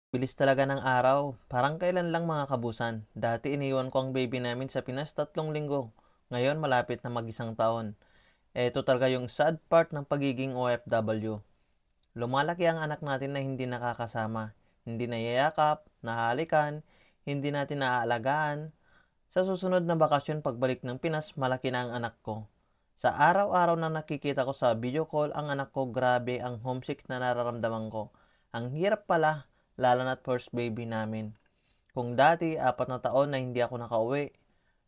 Bilis talaga ng araw. Parang kailan lang mga kabusan. Dati iniwan ko ang baby namin sa Pinas 3 linggo. Ngayon malapit na mag-isang taon. Ito talaga yung sad part ng pagiging OFW. Lumalaki ang anak natin na hindi nakakasama. Hindi nayayakap, nahalikan, hindi natin naaalagaan. Sa susunod na bakasyon pagbalik ng Pinas, malaki na ang anak ko. Sa araw-araw na nakikita ko sa video call ang anak ko, grabe ang homesick na nararamdaman ko. Ang hirap pala, lalo na't first baby namin. Kung dati, 4 na taon na hindi ako nakauwi,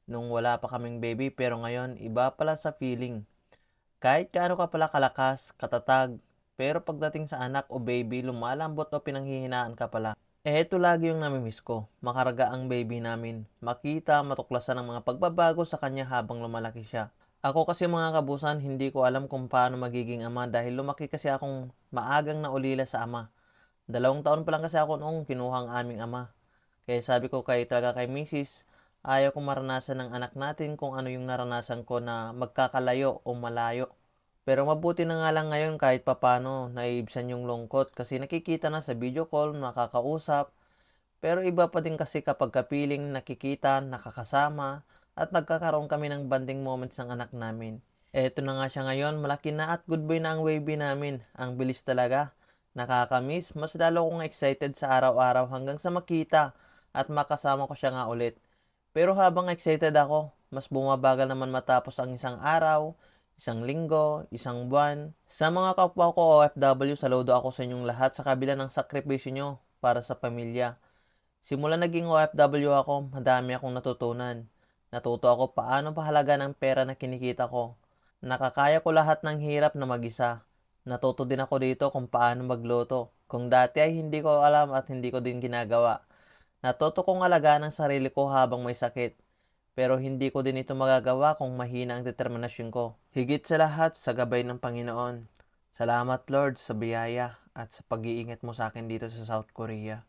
nung wala pa kaming baby, pero ngayon, iba pala sa feeling. Kahit kaano ka pala kalakas, katatag, pero pagdating sa anak o baby, lumalambot o pinanghihinaan ka pala. Ito lagi yung namimiss ko, makarga ang baby namin, makita, matuklasan ang mga pagbabago sa kanya habang lumalaki siya. Ako kasi mga kabusan, hindi ko alam kung paano magiging ama dahil lumaki kasi akong maagang naulila sa ama. 2 taon pa lang kasi ako noong kinuha ang aming ama. Kaya sabi ko kay Mrs., ayaw ko maranasan ng anak natin kung ano yung naranasan ko na magkakalayo o malayo. Pero mabuti na nga lang ngayon kahit papano naiibsan yung lungkot kasi nakikita na sa video call, nakakausap. Pero iba pa din kasi kapag kapiling nakikita, nakakasama, at nagkakaroon kami ng bonding moments ng anak namin. Eto na nga siya ngayon, malaki na at good boy na ang baby namin. Ang bilis talaga. Nakakamiss, mas lalo akong excited sa araw-araw hanggang sa makita at makasama ko siya nga ulit. Pero habang excited ako, mas bumabagal naman matapos ang isang araw, isang linggo, isang buwan. Sa mga kapwa ko OFW, saludo ako sa inyong lahat sa kabila ng sakripisyo nyo para sa pamilya. Simula naging OFW ako, madami akong natutunan. Natuto ako paano pahalaga ng pera na kinikita ko. Nakakaya ko lahat ng hirap na mag-isa. Natuto din ako dito kung paano magluto. Kung dati ay hindi ko alam at hindi ko din ginagawa. Natuto kong alagaan ang sarili ko habang may sakit. Pero hindi ko din ito magagawa kung mahina ang determinasyon ko. Higit sa lahat sa gabay ng Panginoon. Salamat Lord sa biyaya at sa pag-iingat mo sa akin dito sa South Korea.